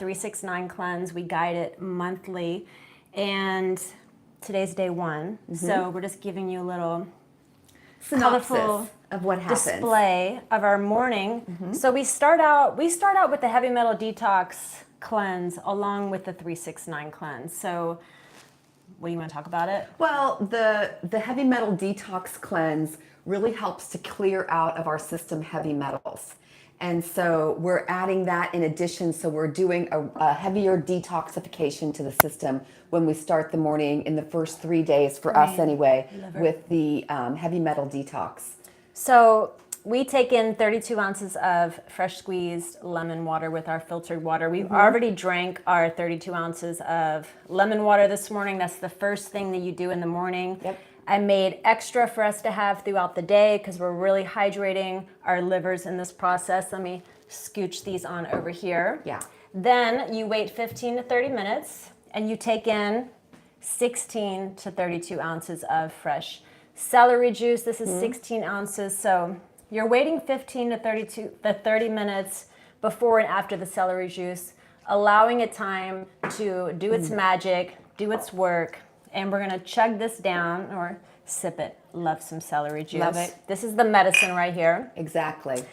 369 cleanse. We guide it monthly, and today's day 1. So we're just giving you a little colorful of what happens. Display of our morning. So we start out with the heavy metal detox cleanse along with the 369 cleanse. So what do you want to talk about it? Well, the heavy metal detox cleanse really helps to clear out of our system heavy metals. And so we're adding that in addition. So we're doing a heavier detoxification to the system when we start the morning in the first 3 days, for us anyway, with the heavy metal detox. So we take in 32 ounces of fresh squeezed lemon water with our filtered water. We've already drank our 32 ounces of lemon water this morning. That's the first thing that you do in the morning. Yep. I made extra for us to have throughout the day because we're really hydrating our livers in this process. Let me scooch these on over here. Yeah. Then you wait 15 to 30 minutes and you take in 16 to 32 ounces of fresh celery juice. This is 16 ounces. So you're waiting 15 to 30 minutes before and after the celery juice, allowing it time to do its magic, do its work. And we're gonna chug this down or sip it. Love some celery juice. Love it. This is the medicine right here. Exactly.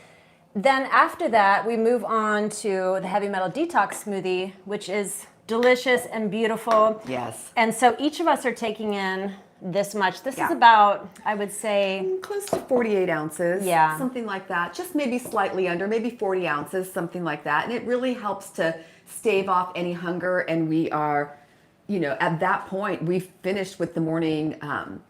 Then after that, we move on to the heavy metal detox smoothie, which is delicious and beautiful. Yes. And so each of us are taking in this much. This is Yeah. about, I would say, Close to 48 ounces. Yeah. Something like that. Just maybe slightly under, maybe 40 ounces, something like that. And it really helps to stave off any hunger. And we are, at that point, we've finished with the morning,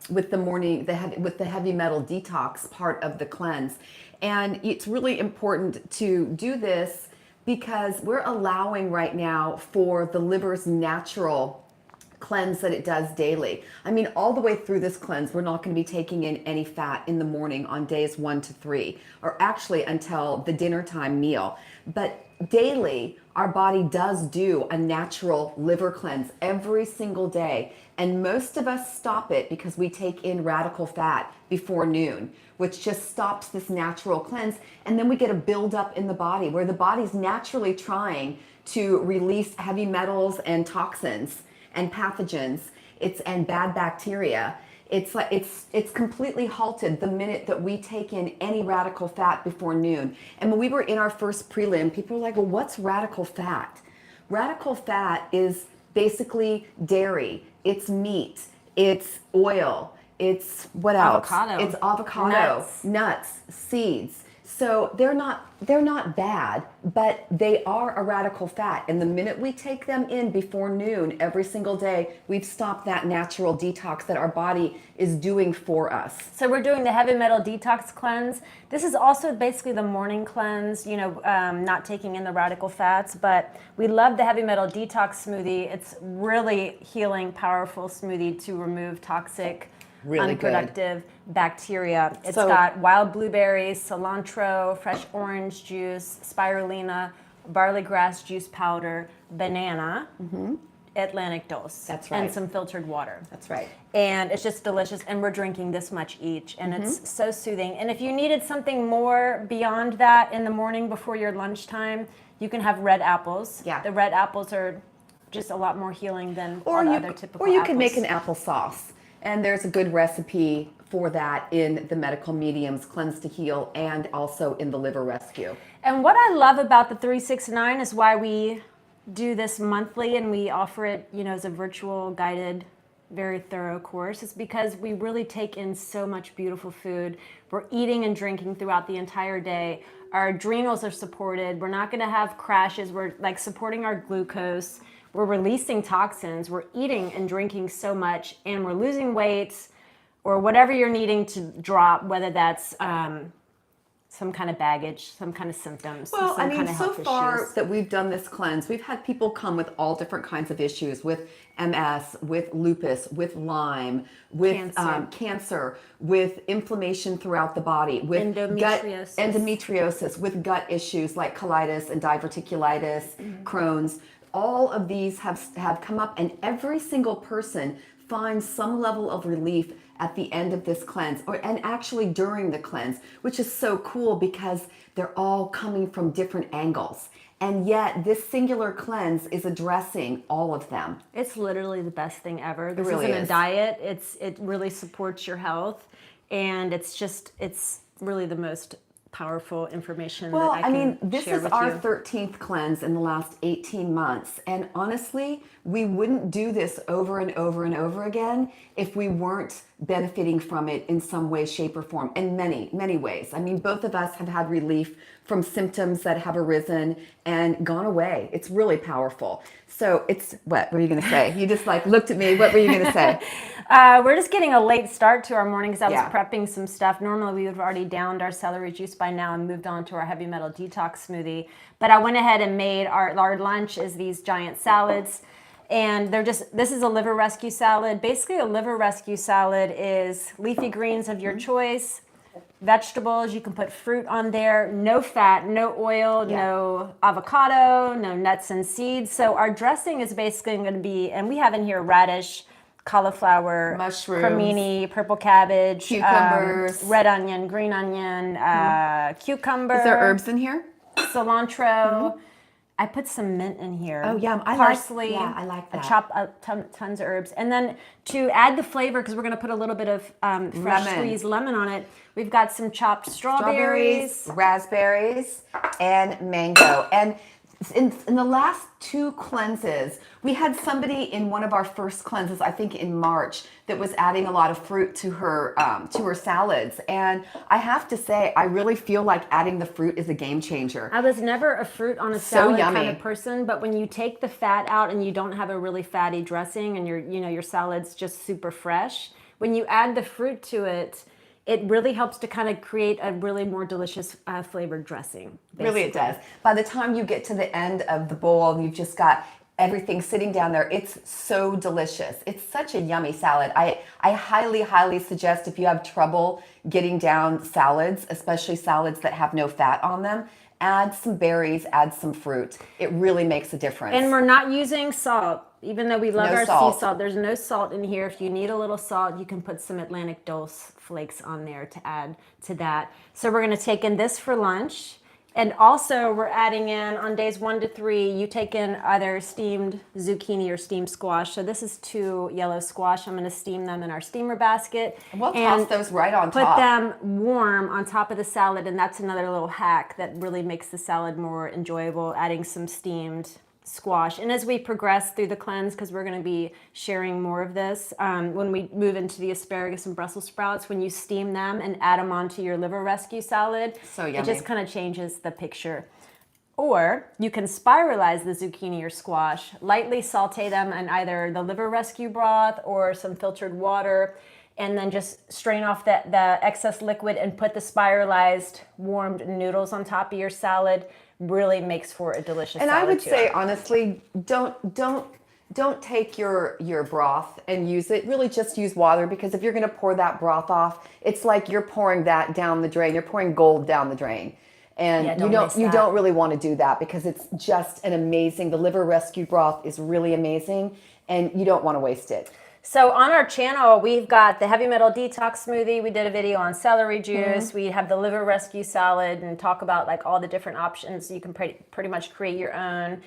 with the heavy metal detox part of the cleanse. And it's really important to do this because we're allowing right now for the liver's natural cleanse that it does daily. I mean, all the way through this cleanse, we're not going to be taking in any fat in the morning on days 1 to 3, or actually until the dinner time meal. But daily, our body does do a natural liver cleanse every single day. And most of us stop it because we take in radical fat before noon, which just stops this natural cleanse. And then we get a buildup in the body where the body's naturally trying to release heavy metals and toxins and pathogens, and bad bacteria. It's completely halted the minute that we take in any radical fat before noon. And when we were in our first prelim, people were like, well, what's radical fat? Radical fat is basically dairy, it's meat, it's oil, it's what else? Avocado. It's avocado, nuts, seeds. So they're not bad, but they are a radical fat. And the minute we take them in before noon every single day, we've stopped that natural detox that our body is doing for us. So we're doing the heavy metal detox cleanse. This is also basically the morning cleanse, not taking in the radical fats, but we love the heavy metal detox smoothie. It's really healing, powerful smoothie to remove toxic, Really unproductive bacteria. It's got wild blueberries, cilantro, fresh orange juice, spirulina, barley grass juice powder, banana, Atlantic dose. That's right. And some filtered water. That's right. And it's just delicious. And we're drinking this much each. And it's so soothing. And if you needed something more beyond that in the morning before your lunchtime, you can have red apples. Yeah. The red apples are just a lot more healing than all the other typical Or you apples. can make an apple sauce. And there's a good recipe for that in the Medical Medium's Cleanse to Heal and also in the Liver Rescue. And what I love about the 369 is why we do this monthly and we offer it, as a virtual guided, very thorough course, is because we really take in so much beautiful food. We're eating and drinking throughout the entire day. Our adrenals are supported. We're not going to have crashes. We're supporting our glucose. We're releasing toxins, we're eating and drinking so much, and we're losing weight or whatever you're needing to drop, whether that's some kind of baggage, some kind of symptoms, Well, some kind of so health far issues. that we've done this cleanse, we've had people come with all different kinds of issues, with MS, with lupus, with Lyme, with cancer, with inflammation throughout the body, with endometriosis, with gut issues like colitis and diverticulitis, Crohn's. All of these have come up, and every single person finds some level of relief at the end of this cleanse, and actually during the cleanse, which is so cool because they're all coming from different angles. And yet this singular cleanse is addressing all of them. It's literally the best thing ever. This really isn't a is. diet. It really supports your health, and it's really the most powerful information Well, that I can this share is with our you. 13th cleanse in the last 18 months. And honestly, we wouldn't do this over and over and over again if we weren't benefiting from it in some way, shape, or form, in many, many ways. I mean, both of us have had relief from symptoms that have arisen and gone away. It's really powerful. So what were you going to say? You just like looked at me. What were you going to say? We're just getting a late start to our morning because I was Yeah. prepping some stuff. Normally we would have already downed our celery juice by now and moved on to our heavy metal detox smoothie. But I went ahead and made our lunch is these giant salads. And this is a liver rescue salad. Basically a liver rescue salad is leafy greens of your choice, vegetables, you can put fruit on there, no fat, no oil, no avocado, no nuts and seeds. So our dressing is basically going to be, and we have in here radish, cauliflower, Mushrooms, cremini, purple cabbage, cucumbers, red onion, green onion, cucumber. Is there herbs in here? Cilantro. I put some mint in here. Oh, yeah. Parsley. I like that. I chop tons of herbs. And then to add the flavor, because we're going to put a little bit of fresh squeezed lemon on it, we've got some chopped strawberries, raspberries, and mango. And in the last 2 cleanses, we had somebody in one of our first cleanses, I think in March, that was adding a lot of fruit to her salads. And I have to say, I really feel like adding the fruit is a game changer. I was never a fruit on a salad kind of person, but when you take the fat out and you don't have a really fatty dressing and your salad's just super fresh, when you add the fruit to it, it really helps to kind of create a really more delicious flavored dressing. Basically. Really it does. By the time you get to the end of the bowl and you've just got everything sitting down there, it's so delicious. It's such a yummy salad. I highly, highly suggest if you have trouble getting down salads, especially salads that have no fat on them, add some berries, add some fruit. It really makes a difference. And we're not using salt. Even though we love our salt. sea salt, there's no salt in here. If you need a little salt, you can put some Atlantic Dulce flakes on there to add to that. So we're going to take in this for lunch. And also we're adding in on days 1 to 3, you take in either steamed zucchini or steamed squash. So this is 2 yellow squash. I'm going to steam them in our steamer basket. And we'll toss those right on top. Put them warm on top of the salad. And that's another little hack that really makes the salad more enjoyable, adding some steamed squash. And as we progress through the cleanse, because we're going to be sharing more of this, when we move into the asparagus and Brussels sprouts, when you steam them and add them onto your liver rescue salad, so yummy. It just kind of changes the picture. Or you can spiralize the zucchini or squash, lightly saute them in either the liver rescue broth or some filtered water, and then just strain off the excess liquid and put the spiralized warmed noodles on top of your salad. Really makes for a delicious salad. And I would say, honestly, don't take your broth and use it. Really just use water, because if you're going to pour that broth off, it's like you're pouring that down the drain. You're pouring gold down the drain. And you don't really want to do that, because it's just an amazing, the liver rescue broth is really amazing, and you don't want to waste it. So on our channel, we've got the heavy metal detox smoothie. We did a video on celery juice. We have the liver rescue salad and talk about like all the different options. You can pretty much create your own.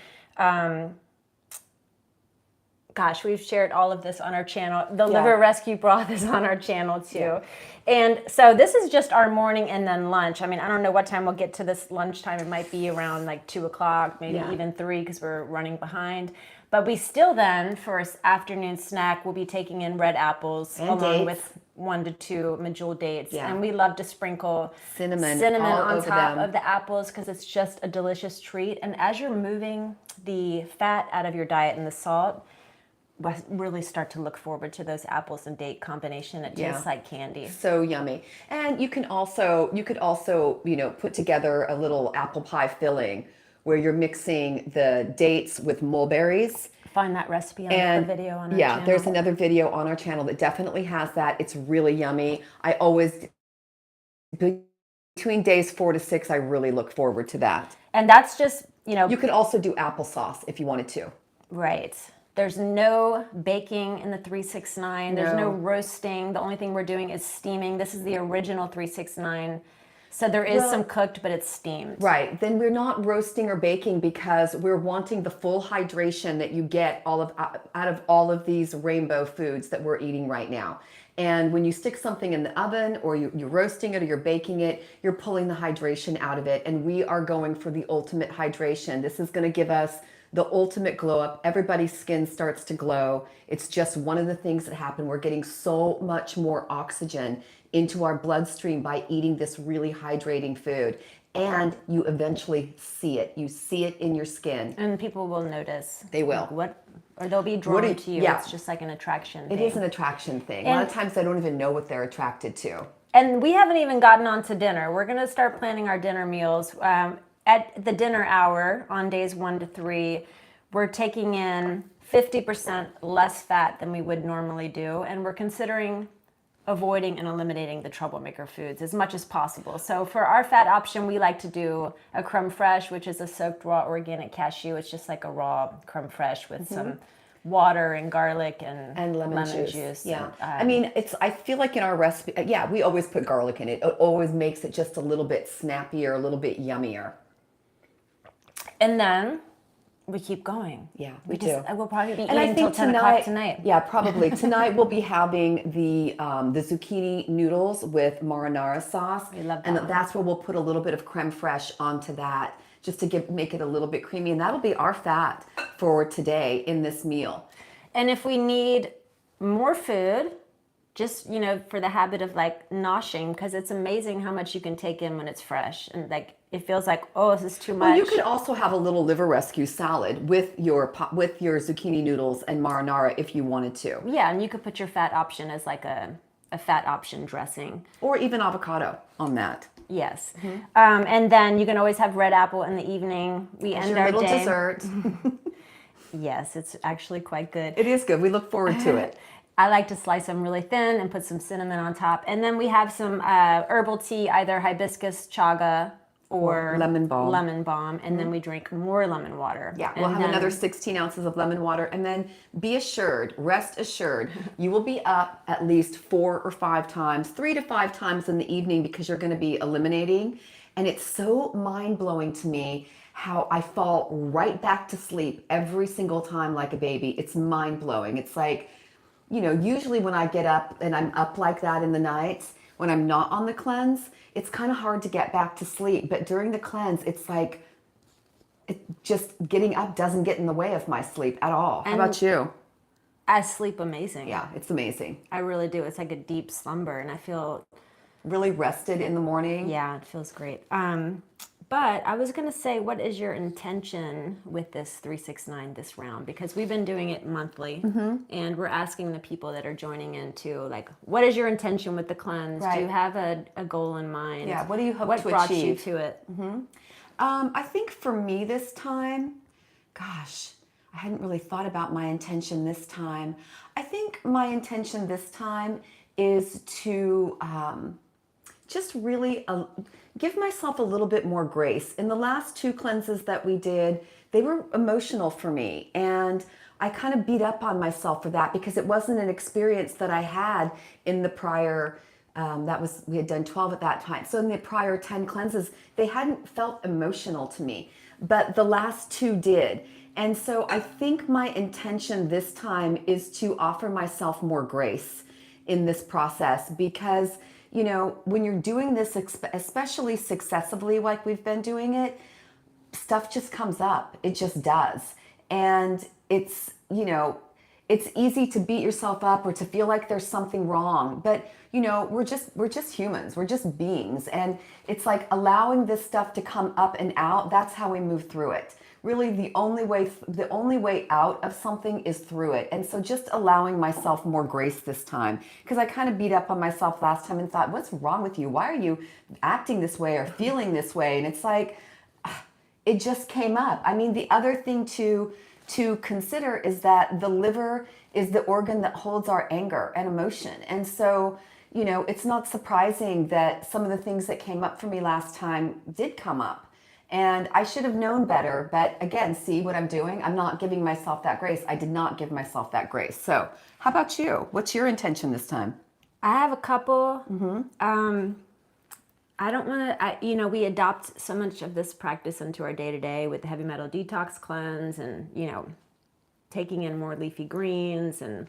Gosh, we've shared all of this on our channel. The liver rescue broth is on our channel too. Yeah. And so this is just our morning and then lunch. I mean, I don't know what time we'll get to this lunchtime. It might be around like 2 o'clock, maybe even 3, because we're running behind. But we still then, for an afternoon snack, we'll be taking in red apples and along with 1 to 2 medjool dates. Yeah. And we love to sprinkle cinnamon on top of the apples, because it's just a delicious treat. And as you're moving the fat out of your diet and the salt, really start to look forward to those apples and date combination. It tastes like candy. So yummy. And you could also, put together a little apple pie filling where you're mixing the dates with mulberries. Find that recipe on the video on our channel. Yeah, there's another video on our channel that definitely has that. It's really yummy. I always, between days 4 to 6, I really look forward to that. And that's just, You could also do applesauce if you wanted to. Right. There's no baking in the 369. There's no roasting. The only thing we're doing is steaming. This is the original 369 So there is Well, some cooked, but it's steamed. Right. Then we're not roasting or baking because we're wanting the full hydration that you get out of all of these rainbow foods that we're eating right now. And when you stick something in the oven or you're roasting it or you're baking it, you're pulling the hydration out of it. And we are going for the ultimate hydration. This is going to give us the ultimate glow up. Everybody's skin starts to glow. It's just one of the things that happen. We're getting so much more oxygen into our bloodstream by eating this really hydrating food. And you eventually see it. You see it in your skin. And people will notice. They will. Like, what, or they'll be drawn to you. Yeah. It's just like an attraction It thing. is an attraction thing. A lot of times they don't even know what they're attracted to. And we haven't even gotten on to dinner. We're going to start planning our dinner meals. At the dinner hour on days 1 to 3, we're taking in 50% less fat than we would normally do. And we're considering avoiding and eliminating the troublemaker foods as much as possible. So for our fat option, we like to do a creme fraiche, which is a soaked raw organic cashew. It's just like a raw creme fraiche with some water and garlic and lemon juice. Yeah. And, I mean, I feel like in our recipe, yeah, we always put garlic in it. It always makes it just a little bit snappier, a little bit yummier. and then we keep going. Yeah, we do. We'll probably be And I eating think till 10 o'clock tonight. Yeah, probably. Tonight we'll be having the zucchini noodles with marinara sauce. We love that And one. that's where we'll put a little bit of creme fraiche onto that, just to make it a little bit creamy. And that'll be our fat for today in this meal. And if we need more food, just, for the habit of like noshing, because it's amazing how much you can take in when it's fresh. And like, it feels like, oh, this is too much. Well, you could also have a little liver rescue salad with your zucchini noodles and marinara if you wanted to. Yeah, and you could put your fat option as like a fat option dressing. Or even avocado on that. Yes. And then you can always have red apple in the evening. We As end your our little day. dessert. Yes, it's actually quite good. It is good. We look forward to it. I like to slice them really thin and put some cinnamon on top. And then we have some herbal tea, either hibiscus chaga or lemon balm. And then we drink more lemon water. Yeah, we'll have another 16 ounces of lemon water. And then rest assured, you will be up at least 4 or 5 times, 3 to 5 times in the evening because you're going to be eliminating. And it's so mind-blowing to me how I fall right back to sleep every single time like a baby. It's mind-blowing. It's like, usually when I get up and I'm up like that in the nights, when I'm not on the cleanse, it's kind of hard to get back to sleep. But during the cleanse, it's like, just getting up doesn't get in the way of my sleep at all. How about you? I sleep amazing. Yeah, it's amazing. I really do. It's like a deep slumber, and I feel Really rested in the morning. Yeah, it feels great. But I was going to say, what is your intention with this 369 this round? Because we've been doing it monthly, and we're asking the people that are joining in to, like, what is your intention with the cleanse? Right. Do you have a goal in mind? Yeah, what do you hope what to brought achieve? you to it? I think for me this time, gosh, I hadn't really thought about my intention this time. I think my intention this time is to just really give myself a little bit more grace. In the last 2 cleanses that we did, they were emotional for me. And I kind of beat up on myself for that because it wasn't an experience that I had in the prior, we had done 12 at that time. So in the prior 10 cleanses, they hadn't felt emotional to me, but the last 2 did. And so I think my intention this time is to offer myself more grace in this process because, when you're doing this, especially successively like we've been doing it, stuff just comes up. It just does. And it's easy to beat yourself up or to feel like there's something wrong. But, we're just humans. We're just beings. And it's like allowing this stuff to come up and out. That's how we move through it. Really, the only way out of something is through it. And so just allowing myself more grace this time, because I kind of beat up on myself last time and thought, what's wrong with you? Why are you acting this way or feeling this way? And it's like, it just came up. I mean, the other thing to consider is that the liver is the organ that holds our anger and emotion. And so, it's not surprising that some of the things that came up for me last time did come up. And I should have known better. But again, see what I'm doing? I'm not giving myself that grace. I did not give myself that grace. So how about you? What's your intention this time? I have a couple. I don't want to, we adopt so much of this practice into our day to day with the heavy metal detox cleanse and, taking in more leafy greens and,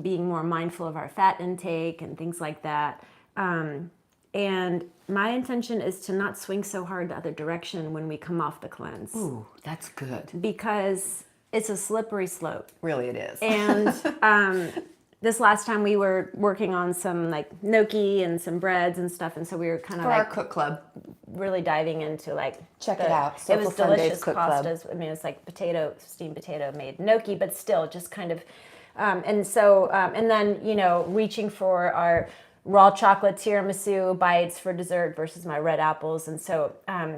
being more mindful of our fat intake and things like that. And my intention is to not swing so hard the other direction when we come off the cleanse. Ooh, that's good. Because it's a slippery slope. Really it is. And this last time we were working on some like gnocchi and some breads and stuff, and so we were kind of For our cook club. really diving into like Check it out. It was Soulful Sundays delicious Cook Club. pastas. I mean, it was like steamed potato made gnocchi, but still just kind of. And then reaching for our raw chocolate tiramisu bites for dessert versus my red apples, and so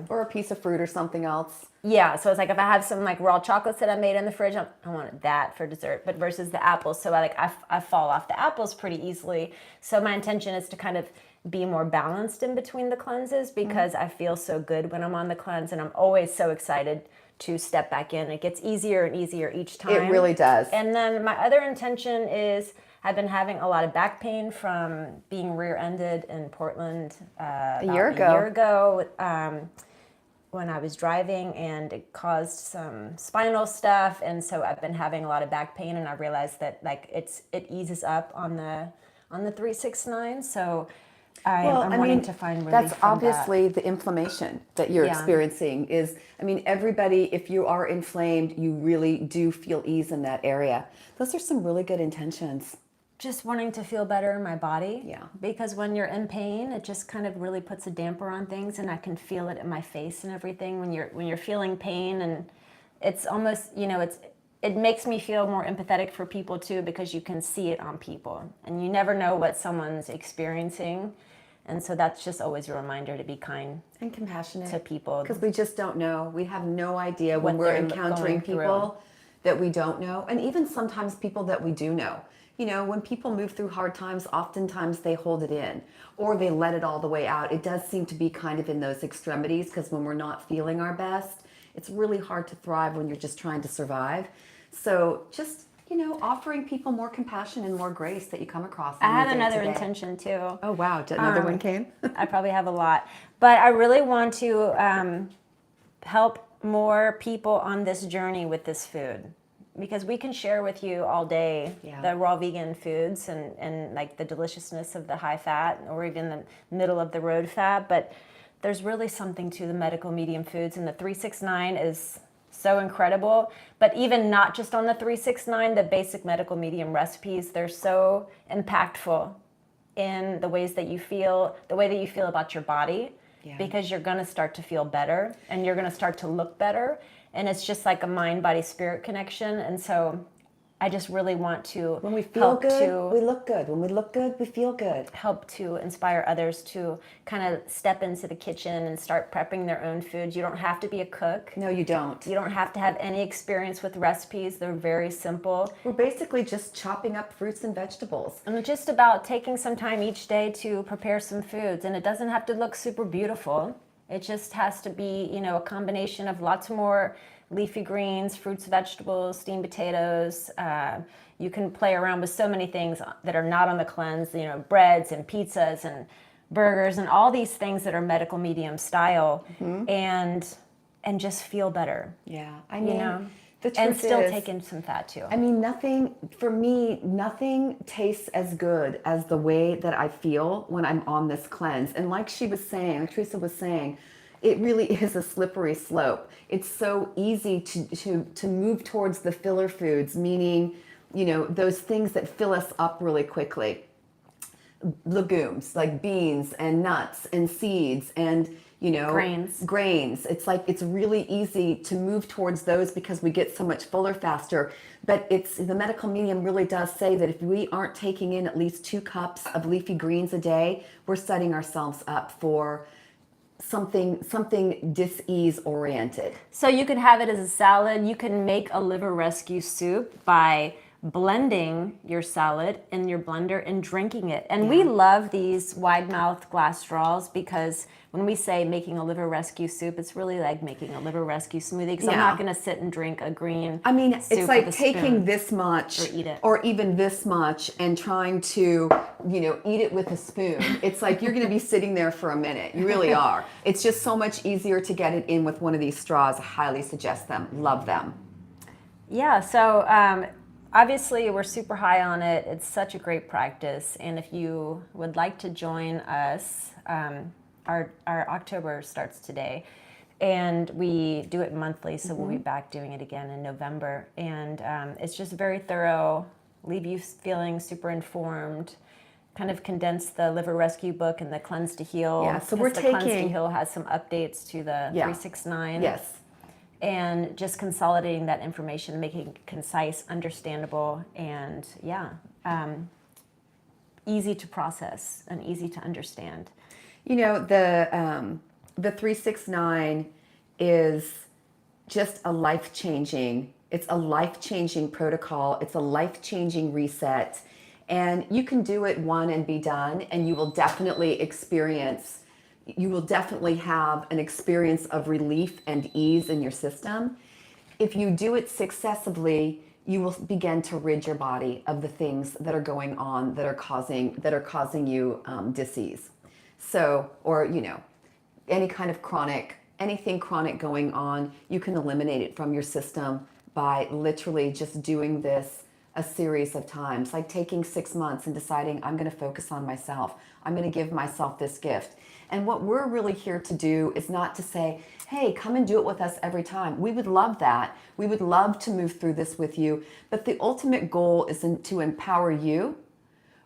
Or a piece of fruit or something else. yeah, so it's like if I have some like raw chocolates that I made in the fridge, I want that for dessert, but versus the apples. So I fall off the apples pretty easily. So my intention is to kind of be more balanced in between the cleanses because I feel so good when I'm on the cleanse, and I'm always so excited to step back in. It gets easier and easier each time. It really does. And then my other intention is I've been having a lot of back pain from being rear-ended in Portland a year ago. When I was driving, and it caused some spinal stuff, and so I've been having a lot of back pain, and I realized that like it eases up on the 369. So I'm wanting to find relief that's from obviously the inflammation that you're experiencing is, everybody, if you are inflamed, you really do feel ease in that area. Those are some really good intentions. Just wanting to feel better in my body. Yeah. Because when you're in pain, it just kind of really puts a damper on things, and I can feel it in my face and everything when you're feeling pain, and it's almost, it makes me feel more empathetic for people too, because you can see it on people and you never know what someone's experiencing. And so that's just always a reminder to be kind and compassionate to people. Because we just don't know. We have no idea when What we're they're encountering going people that we don't know. And even sometimes people that we do know. When people move through hard times, oftentimes they hold it in or they let it all the way out. It does seem to be kind of in those extremities, because when we're not feeling our best, it's really hard to thrive when you're just trying to survive. So just, offering people more compassion and more grace that you come across. I have another intention too. Oh, wow. Another one came? I probably have a lot. But I really want to help more people on this journey with this food. Because we can share with you all day the raw vegan foods and like the deliciousness of the high fat or even the middle of the road fat, but there's really something to the medical medium foods, and the 369 is so incredible. But even not just on the 369, the basic medical medium recipes, they're so impactful in the ways that you feel, the way that you feel about your body, because you're going to start to feel better and you're going to start to look better. And it's just like a mind, body, spirit connection. And so I just really want to when we feel good, we look good. When we look good, we feel good. Help to inspire others to kind of step into the kitchen and start prepping their own food. You don't have to be a cook. No, you don't. You don't have to have any experience with recipes. They're very simple. We're basically just chopping up fruits and vegetables. And it's just about taking some time each day to prepare some foods. And it doesn't have to look super beautiful. It just has to be, a combination of lots more leafy greens, fruits, vegetables, steamed potatoes. You can play around with so many things that are not on the cleanse, breads and pizzas and burgers and all these things that are medical medium style, and just feel better. Yeah, the truth and still take in some fat too. Nothing tastes as good as the way that I feel when I'm on this cleanse. And like Teresa was saying, it really is a slippery slope. It's so easy to move towards the filler foods, meaning, those things that fill us up really quickly. Legumes like beans and nuts and seeds and, grains. It's really easy to move towards those because we get so much fuller faster. But the medical medium really does say that if we aren't taking in at least 2 cups of leafy greens a day, we're setting ourselves up for something dis-ease oriented. So you can have it as a salad. You can make a liver rescue soup by blending your salad in your blender and drinking it. And we love these wide mouth glass straws because when we say making a liver rescue soup, it's really like making a liver rescue smoothie because I'm not going to sit and drink a green it's soup like with a taking spoon this much or eat it. or even this much and trying to, eat it with a spoon. It's like you're going to be sitting there for a minute. You really are. It's just so much easier to get it in with one of these straws. I highly suggest them. Love them. Yeah, so obviously we're super high on it. It's such a great practice. And if you would like to join us, our October starts today. And we do it monthly, so we'll be back doing it again in November. And it's just very thorough, leave you feeling super informed, kind of condense the Liver Rescue book and the Cleanse to Heal. Yeah, so we're the Cleanse to taking... Heal has some updates to the 369. Yes. And just consolidating that information, making it concise, understandable, and easy to process and easy to understand. The 369 is just a life-changing, it's a life-changing protocol. It's a life-changing reset. And you can do it one and be done, and you will definitely have an experience of relief and ease in your system. If you do it successively, you will begin to rid your body of the things that are going on that are causing you disease. So, or anything chronic going on, you can eliminate it from your system by literally just doing this a series of times, like taking 6 months and deciding, I'm going to focus on myself. I'm going to give myself this gift. And what we're really here to do is not to say, hey, come and do it with us every time. We would love that. We would love to move through this with you. But the ultimate goal is to empower you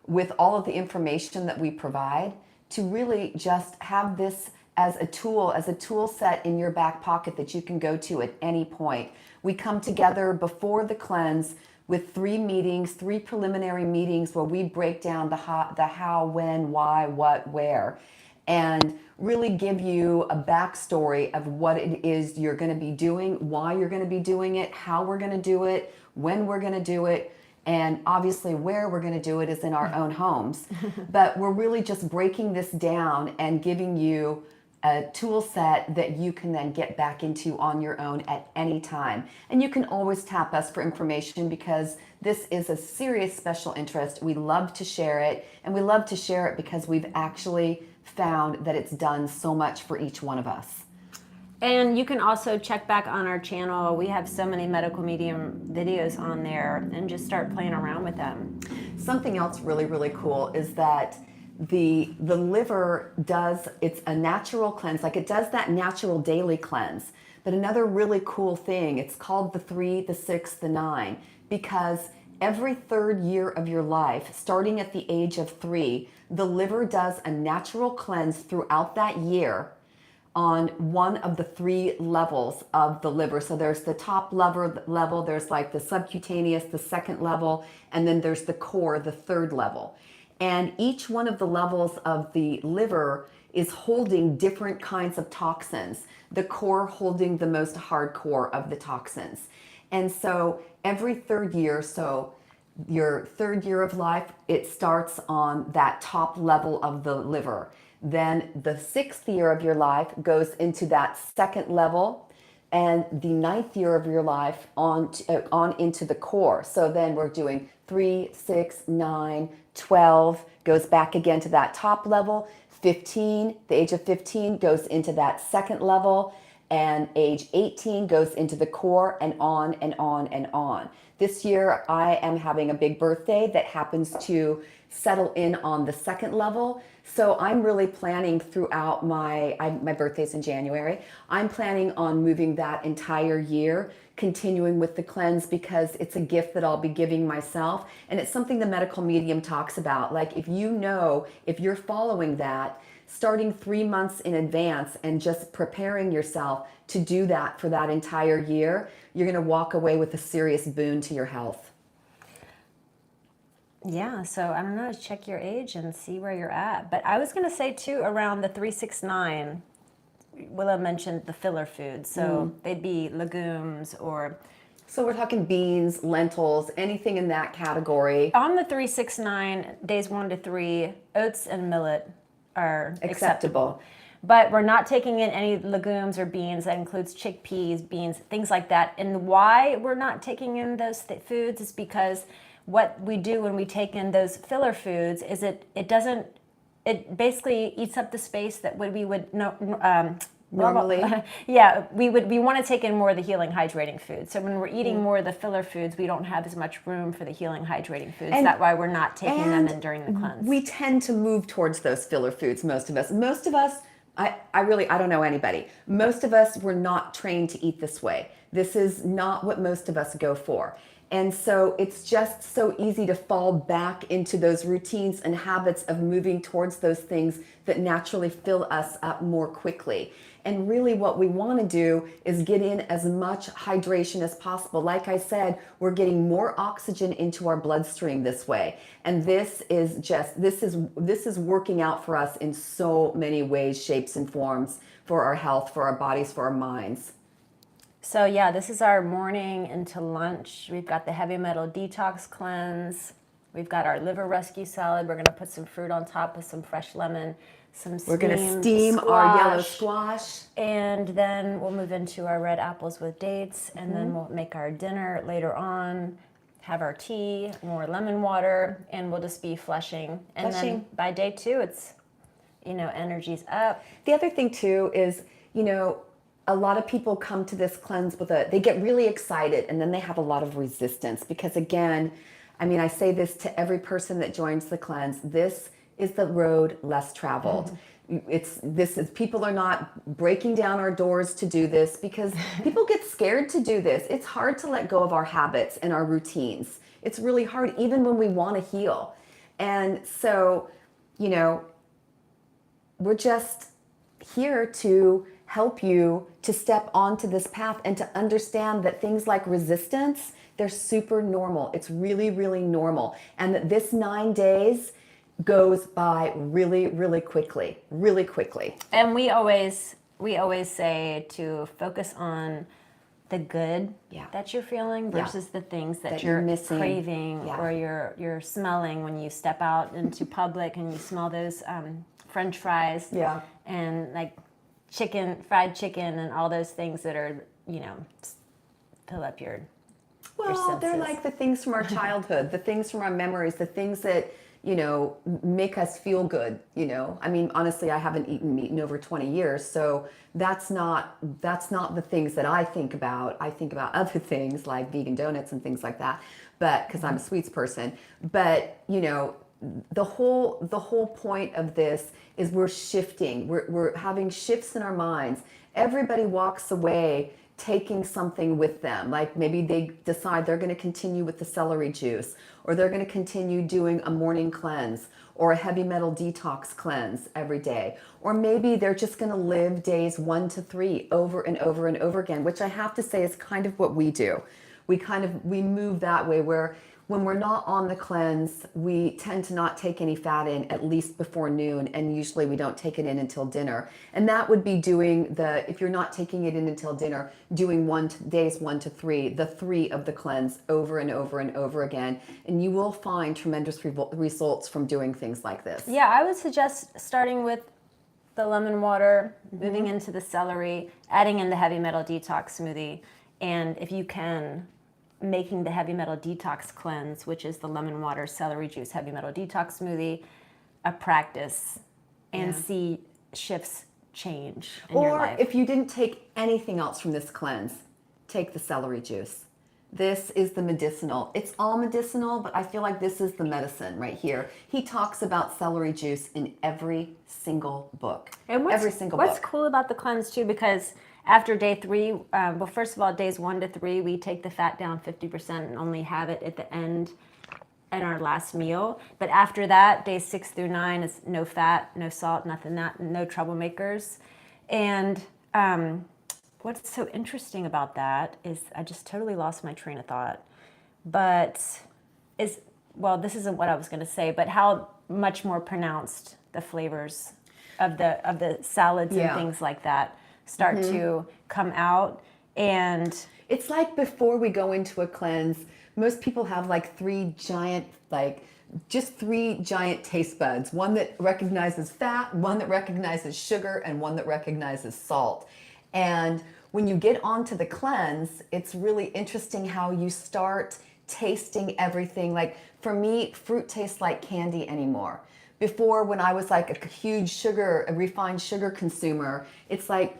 with all of the information that we provide to really just have this as a tool set in your back pocket that you can go to at any point. We come together before the cleanse with 3 preliminary meetings where we break down the how, when, why, what, where, and really give you a backstory of what it is you're going to be doing, why you're going to be doing it, how we're going to do it, when we're going to do it, and obviously where we're going to do it is in our own homes. But we're really just breaking this down and giving you a tool set that you can then get back into on your own at any time. And you can always tap us for information because this is a serious special interest. We love to share it, and we love to share it because we've actually found that it's done so much for each one of us. And you can also check back on our channel. We have so many medical medium videos on there, and just start playing around with them. Something else really, really cool is that the liver it's a natural cleanse, like it does that natural daily cleanse. But another really cool thing, it's called the 3, the 6, the 9, because every 3rd year of your life, starting at the age of 3, the liver does a natural cleanse throughout that year on one of the 3 levels of the liver. So there's the top level, there's like the subcutaneous, the 2nd level, and then there's the core, the 3rd level. And each one of the levels of the liver is holding different kinds of toxins, the core holding the most hardcore of the toxins. And so every 3rd year, so your 3rd year of life, it starts on that top level of the liver. Then the 6th year of your life goes into that 2nd level, and the 9th year of your life on into the core. So then we're doing 3, 6, 9, 12 goes back again to that top level. 15, the age of 15 goes into that 2nd level, and age 18 goes into the core, and on and on and on. This year I am having a big birthday that happens to settle in on the 2nd level. So I'm really planning throughout my birthday's in January. I'm planning on moving that entire year, continuing with the cleanse, because it's a gift that I'll be giving myself. And it's something the medical medium talks about. Like if you're following that, starting 3 months in advance and just preparing yourself to do that for that entire year, you're going to walk away with a serious boon to your health. Yeah, so I don't know, check your age and see where you're at. But I was going to say too, around the 369, Willa mentioned the filler foods. So they'd be legumes or So we're talking beans, lentils, anything in that category. On the 369, days 1 to 3, oats and millet are acceptable. But we're not taking in any legumes or beans. That includes chickpeas, beans, things like that. And why we're not taking in those foods is because what we do when we take in those filler foods is it basically eats up the space that we would Normally. Yeah, we want to take in more of the healing hydrating foods. So when we're eating more of the filler foods, we don't have as much room for the healing hydrating foods. That's why we're not taking them in during the cleanse. We tend to move towards those filler foods, most of us. I don't know anybody. Most of us were not trained to eat this way. This is not what most of us go for. And so it's just so easy to fall back into those routines and habits of moving towards those things that naturally fill us up more quickly. And really what we want to do is get in as much hydration as possible. Like I said, we're getting more oxygen into our bloodstream this way. And this is working out for us in so many ways, shapes, and forms for our health, for our bodies, for our minds. So yeah, this is our morning into lunch. We've got the heavy metal detox cleanse. We've got our liver rescue salad. We're going to put some fruit on top with some fresh lemon, We're going to steam our yellow squash. And then we'll move into our red apples with dates. And then we'll make our dinner later on, have our tea, more lemon water, and we'll just be flushing. And then by day 2, it's, energy's up. The other thing too is, a lot of people come to this cleanse they get really excited and then they have a lot of resistance because again, I say this to every person that joins the cleanse, this is the road less traveled. People are not breaking down our doors to do this because people get scared to do this. It's hard to let go of our habits and our routines. It's really hard even when we want to heal. And so, we're just here to help you to step onto this path and to understand that things like resistance, they're super normal. It's really, really normal. And that this 9 days goes by really, really quickly, really quickly. And we always say to focus on the good that you're feeling versus the things that you're missing, craving, or you're smelling when you step out into public and you smell those French fries and like fried chicken and all those things that are, fill up your senses. They're like the things from our childhood, the things from our memories, the things that, make us feel good, honestly, I haven't eaten meat in over 20 years. So that's not the things that I think about. I think about other things like vegan donuts and things like that, but because I'm a sweets person, but the whole point of this is we're shifting. We're having shifts in our minds. Everybody walks away taking something with them. Like maybe they decide they're going to continue with the celery juice, or they're going to continue doing a morning cleanse or a heavy metal detox cleanse every day. Or maybe they're just going to live days 1 to 3 over and over and over again, which I have to say is kind of what we do. We move that way where when we're not on the cleanse, we tend to not take any fat in at least before noon, and usually we don't take it in until dinner. And that would be if you're not taking it in until dinner, doing days 1 to 3, the 3 of the cleanse over and over and over again. And you will find tremendous results from doing things like this. Yeah, I would suggest starting with the lemon water, moving into the celery, adding in the heavy metal detox smoothie, and if you can, making the heavy metal detox cleanse, which is the lemon water, celery juice, heavy metal detox smoothie, a practice and see shifts change in your life. Or if you didn't take anything else from this cleanse, take the celery juice. This is the medicinal. It's all medicinal, but I feel like this is the medicine right here. He talks about celery juice in every single book. What's cool about the cleanse too, because after day 3, first of all, days 1 to 3, we take the fat down 50% and only have it at the end in our last meal. But after that, days 6 through 9 is no fat, no salt, nothing, no troublemakers. And what's so interesting about that is I just totally lost my train of thought. This isn't what I was going to say, but how much more pronounced the flavors of the salads and things like that start to come out. And It's like before we go into a cleanse, most people have like three giant taste buds. One that recognizes fat, one that recognizes sugar, and one that recognizes salt. And when you get onto the cleanse, it's really interesting how you start tasting everything. Like for me, fruit tastes like candy anymore. Before, when I was like a huge a refined sugar consumer, it's like,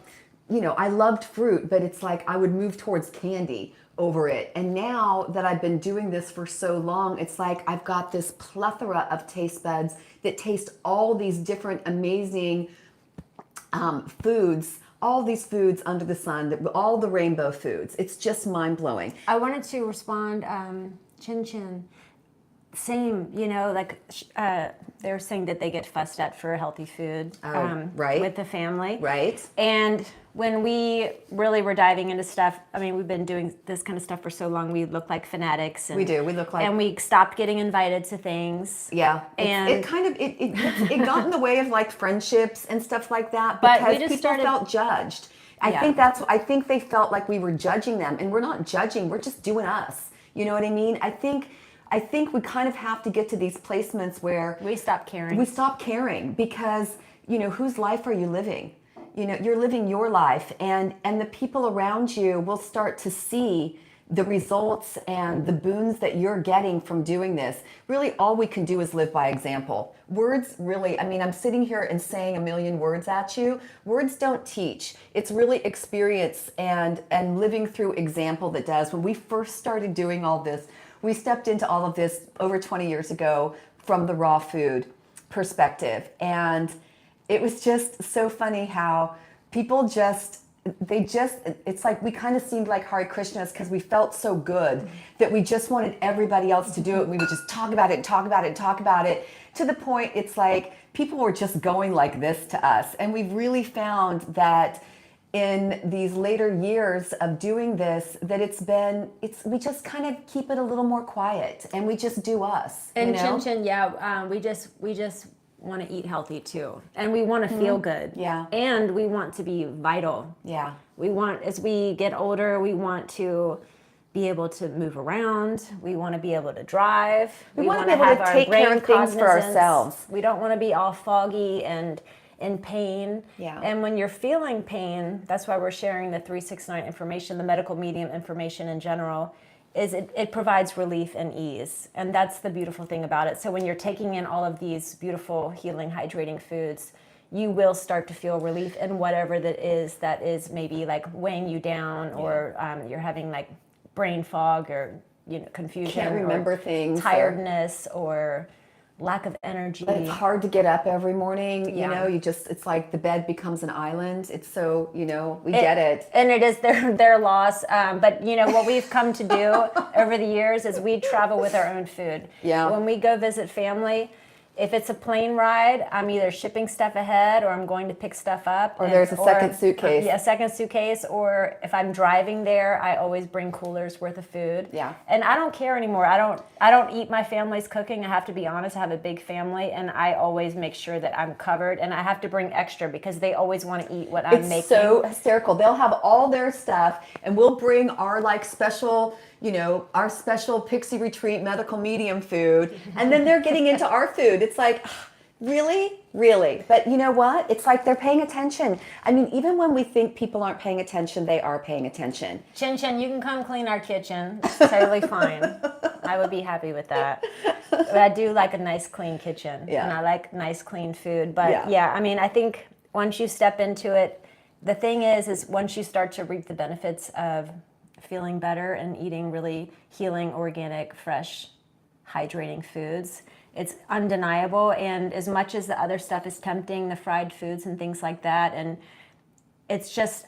I loved fruit, but it's like I would move towards candy over it. And now that I've been doing this for so long, it's like I've got this plethora of taste buds that taste all these different amazing foods, all these foods under the sun, all the rainbow foods. It's just mind-blowing. I wanted to respond, Chin Chin. Same, they were saying that they get fussed at for healthy food right. with the family. Right. And when we really were diving into stuff, I mean, we've been doing this kind of stuff for so long, we look like fanatics. And, we do. We look like... And we stopped getting invited to things. Yeah. And it got in the way of like friendships and stuff like that but because we just people felt judged. I think they felt like we were judging them, and we're not judging. We're just doing us. You know what I mean? I think we kind of have to get to these placements where we stop caring. We stop caring because, whose life are you living? You're living your life, and the people around you will start to see the results and the boons that you're getting from doing this. Really, all we can do is live by example. Words really, I'm sitting here and saying a million words at you. Words don't teach. It's really experience and living through example that does. When we first started doing all this, we stepped into all of this over 20 years ago from the raw food perspective. And it was just so funny how people it's like we kind of seemed like Hare Krishnas because we felt so good that we just wanted everybody else to do it. We would just talk about it and talk about it and talk about it to the point it's like people were just going like this to us. And we've really found that in these later years of doing this, that we just kind of keep it a little more quiet and we just do us. And Chin Chin, we just want to eat healthy too. And we want to feel good. Yeah. And we want to be vital. Yeah. We want, as we get older, we want to be able to move around. We want to be able to drive. We want to be able to take care of things for ourselves. We don't want to be all foggy and in pain. Yeah. And when you're feeling pain, that's why we're sharing the 369 information, the medical medium information in general, is it provides relief and ease. And that's the beautiful thing about it. So when you're taking in all of these beautiful, healing, hydrating foods, you will start to feel relief in whatever that is maybe like weighing you down, or you're having like brain fog or confusion. Can't remember things. Tiredness or lack of energy. But it's hard to get up every morning. It's like the bed becomes an island. It's so, we get it. And it is their loss. But what we've come to do over the years is we travel with our own food. Yeah. When we go visit family, if it's a plane ride, I'm either shipping stuff ahead or I'm going to pick stuff up. Or there's a second suitcase. Yeah, a second suitcase. Or if I'm driving there, I always bring coolers worth of food. Yeah. And I don't care anymore. I don't eat my family's cooking. I have to be honest. I have a big family, and I always make sure that I'm covered. And I have to bring extra because they always want to eat what I'm making. It's so hysterical. They'll have all their stuff, and we'll bring our special, our special Pixie Retreat medical medium food, and then they're getting into our food. It's like, really? Really? But you know what? It's like they're paying attention. Even when we think people aren't paying attention, they are paying attention. Chin Chin, you can come clean our kitchen. It's totally fine. I would be happy with that. But I do like a nice clean kitchen. Yeah. And I like nice clean food. But I think once you step into it, the thing is once you start to reap the benefits of feeling better and eating really healing, organic, fresh, hydrating foods, it's undeniable. And as much as the other stuff is tempting, the fried foods and things like that, and it's just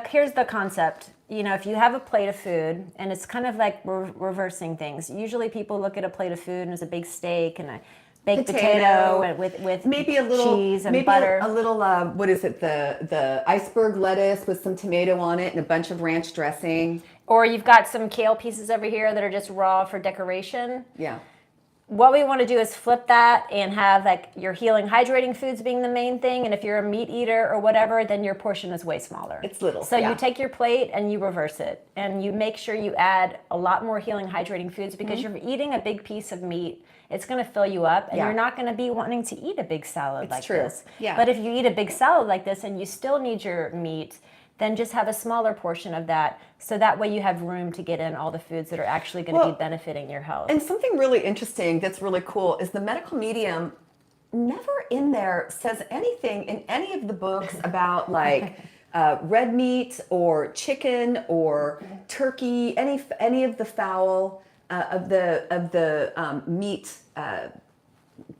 here's the concept. If you have a plate of food, and it's kind of like reversing things. Usually people look at a plate of food and there's a big steak and a baked potato with maybe a little cheese and butter. A little what is it, the iceberg lettuce with some tomato on it and a bunch of ranch dressing. Or you've got some kale pieces over here that are just raw for decoration. Yeah. what we want to do is flip that and have like your healing, hydrating foods being the main thing. And if you're a meat eater or whatever, then your portion is way smaller. It's little. So you take your plate and you reverse it, and you make sure you add a lot more healing, hydrating foods, because you're eating a big piece of meat. It's going to fill you up, and you're not going to be wanting to eat a big salad like this. Yeah. But if you eat a big salad like this and you still need your meat, then just have a smaller portion of that, so that way you have room to get in all the foods that are actually going to be benefiting your health. And something really interesting that's really cool is the medical medium never in there says anything in any of the books about like red meat or chicken or turkey, any of the fowl of the meat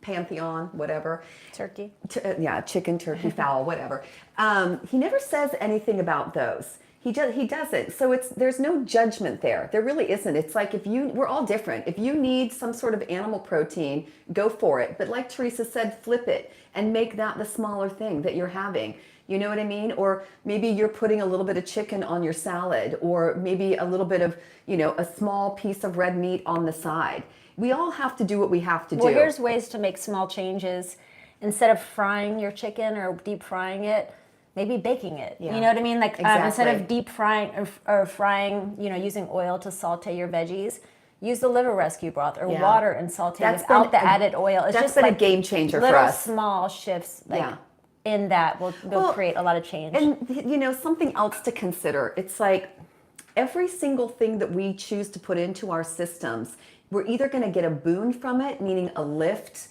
pantheon, whatever. Turkey. Chicken, turkey, fowl, whatever. He never says anything about those. He doesn't. So there's no judgment there. There really isn't. It's like we're all different. If you need some sort of animal protein, go for it. But like Teresa said, flip it and make that the smaller thing that you're having. You know what I mean? Or maybe you're putting a little bit of chicken on your salad, or maybe a little bit of, a small piece of red meat on the side. We all have to do what we have to do. Well, here's ways to make small changes. Instead of frying your chicken or deep frying it, maybe baking it. Yeah. You know what I mean? Like instead of deep frying or frying, using oil to saute your veggies, use the liver rescue broth or water and saute without the added oil. It's just been like a game changer for little us. Small shifts in that will create a lot of change. And something else to consider. It's like every single thing that we choose to put into our systems, we're either going to get a boon from it, meaning a lift,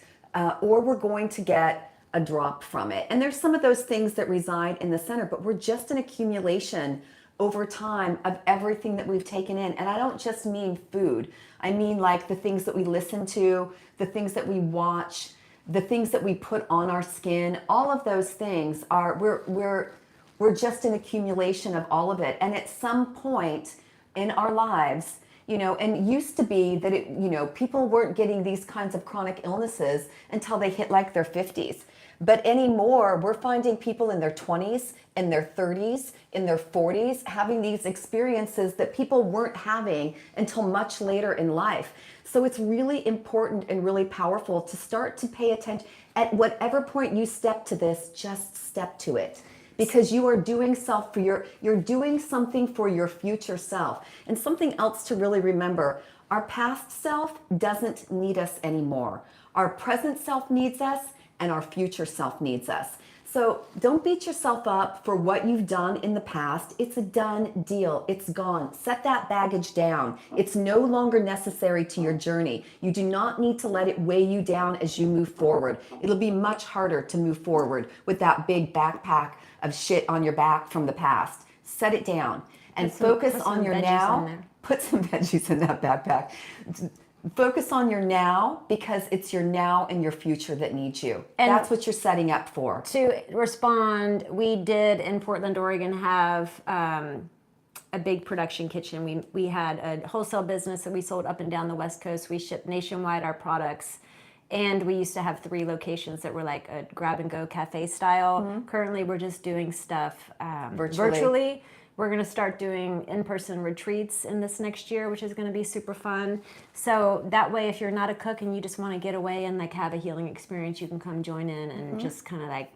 or we're going to get a drop from it. And there's some of those things that reside in the center, but we're just an accumulation over time of everything that we've taken in. And I don't just mean food. I mean like the things that we listen to, the things that we watch, the things that we put on our skin. All of those things we're just an accumulation of all of it. And at some point in our lives, and used to be that people weren't getting these kinds of chronic illnesses until they hit like their 50s. But anymore, we're finding people in their 20s, in their 30s, in their 40s, having these experiences that people weren't having until much later in life. So it's really important and really powerful to start to pay attention. At whatever point you step to this, just step to it. Because you are doing you're doing something for your future self. And something else to really remember, our past self doesn't need us anymore. Our present self needs us, and our future self needs us. So don't beat yourself up for what you've done in the past. It's a done deal. It's gone. Set that baggage down. It's no longer necessary to your journey. You do not need to let it weigh you down as you move forward. It'll be much harder to move forward with that big backpack of shit on your back from the past. Set it down and focus on your now. Put some veggies in that backpack. Focus on your now, because it's your now and your future that needs you. And that's what you're setting up for. To respond, we did in Portland, Oregon have a big production kitchen. We had a wholesale business that we sold up and down the West Coast. We shipped nationwide our products. And we used to have 3 locations that were like a grab-and-go cafe style. Mm-hmm. Currently, we're just doing stuff virtually. We're going to start doing in-person retreats in this next year, which is going to be super fun. So that way, if you're not a cook and you just want to get away and like have a healing experience, you can come join in and just kind of like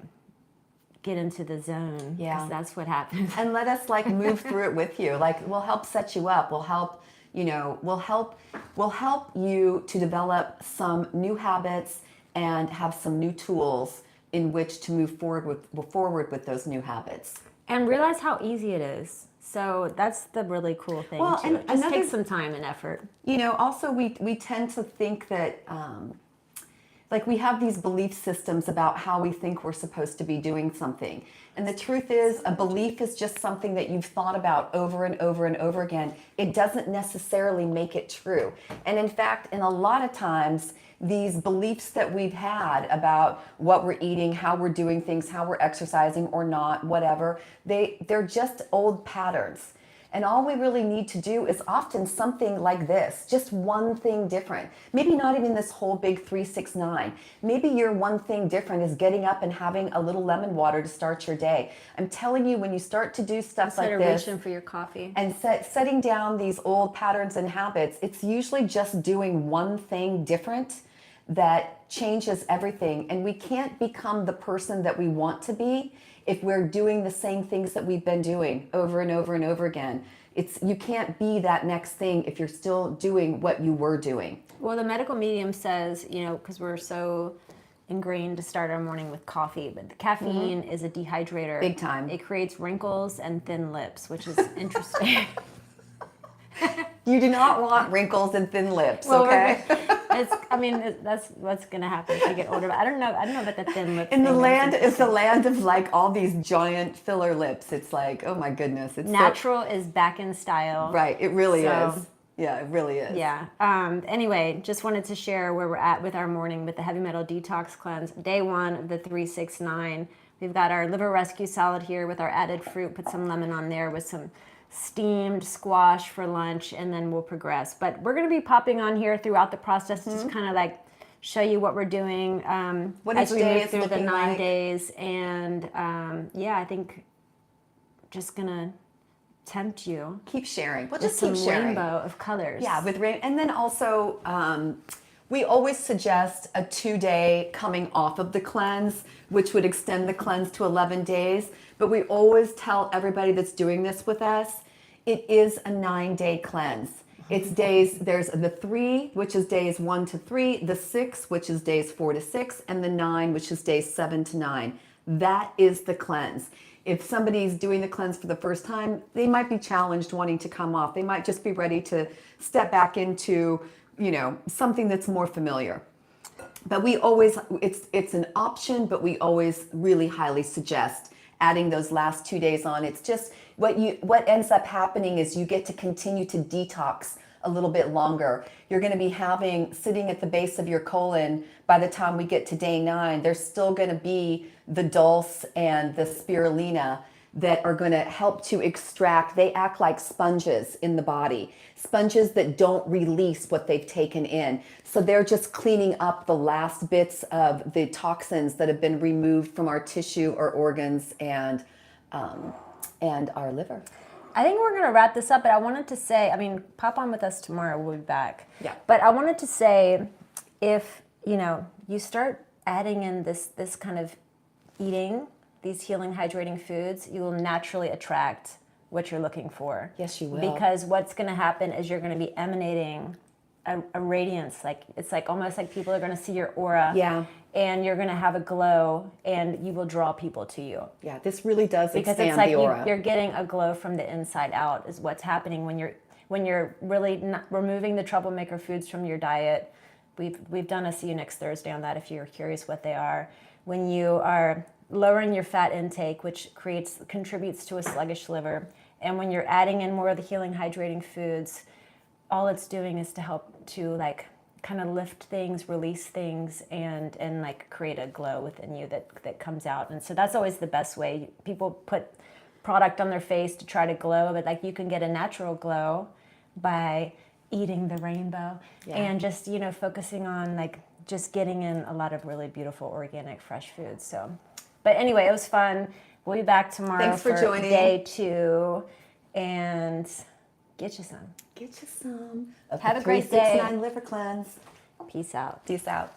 get into the zone. Yeah, because that's what happens. And let us like move through it with you. Like we'll help set you up. We'll help. We'll help you to develop some new habits and have some new tools in which to move forward with those new habits. And realize how easy it is. So that's the really cool thing. Well, and it just takes some time and effort. Also we tend to think that like we have these belief systems about how we think we're supposed to be doing something. And the truth is, a belief is just something that you've thought about over and over and over again. It doesn't necessarily make it true. And in fact, in a lot of times, these beliefs that we've had about what we're eating, how we're doing things, how we're exercising or not, whatever, they're just old patterns. And all we really need to do is often something like this, just one thing different. Maybe not even this whole big 3-6-9. Maybe your one thing different is getting up and having a little lemon water to start your day. I'm telling you, when you start to do stuff like this, reaching for your coffee and setting down these old patterns and habits, it's usually just doing one thing different that changes everything. And we can't become the person that we want to be if we're doing the same things that we've been doing over and over and over again. You can't be that next thing if you're still doing what you were doing. Well, the medical medium says, because we're so ingrained to start our morning with coffee, but the caffeine is a dehydrator. Big time. It creates wrinkles and thin lips, which is interesting. You do not want wrinkles and thin lips, okay? That's what's going to happen as you get older. But I don't know about the thin lips. In the land, it's the land of like all these giant filler lips. It's like, oh my goodness. It's natural is back in style. Right, it really is. Yeah, it really is. Yeah. Anyway, just wanted to share where we're at with our morning with the heavy metal detox cleanse. Day 1 of the 369. We've got our liver rescue salad here with our added fruit. Put some lemon on there with some steamed squash for lunch, and then we'll progress. But we're going to be popping on here throughout the process, just kind of like show you what we're doing as we move through the 9 days. And I think just going to tempt you. Keep sharing. We'll with just keep some sharing. rainbow of colors. Yeah, and then also we always suggest a 2-day coming off of the cleanse, which would extend the cleanse to 11 days. But we always tell everybody that's doing this with us, it is a 9-day cleanse. It's days, there's the 3, which is days 1 to 3, the 6, which is days 4 to 6, and the 9, which is days 7 to 9. That is the cleanse. If somebody's doing the cleanse for the first time, they might be challenged wanting to come off. They might just be ready to step back into, something that's more familiar. But we always, it's an option, but we always really highly suggest adding those last 2 days on. It's just what ends up happening is you get to continue to detox a little bit longer. You're going to be sitting at the base of your colon by the time we get to day 9. There's still going to be the dulse and the spirulina that are going to help to extract. They act like sponges in the body, sponges that don't release what they've taken in. So they're just cleaning up the last bits of the toxins that have been removed from our tissue or organs and our liver. I think we're going to wrap this up, but I wanted to say, pop on with us tomorrow. We'll be back. Yeah. But I wanted to say, if, you start adding in this kind of eating, these healing, hydrating foods, you will naturally attract what you're looking for. Yes, you will. Because what's going to happen is you're going to be emanating a radiance. It's almost like people are going to see your aura. Yeah. And you're going to have a glow, and you will draw people to you. Yeah, this really does because expand it's like the aura. you're getting a glow from the inside out is what's happening when you're really not removing the troublemaker foods from your diet. We've done a see you next Thursday on that if you're curious what they are. When you are lowering your fat intake, which contributes to a sluggish liver, and when you're adding in more of the healing, hydrating foods, all it's doing is to help to kind of lift things, release things, and create a glow within you that comes out. And so that's always the best way. People put product on their face to try to glow, but you can get a natural glow by eating the rainbow and just focusing on just getting in a lot of really beautiful organic fresh foods. So, but anyway, it was fun. We'll be back tomorrow. Thanks for joining. Day 2, and get you some. Get you some. Have a great day. 369 liver cleanse. Peace out. Peace out.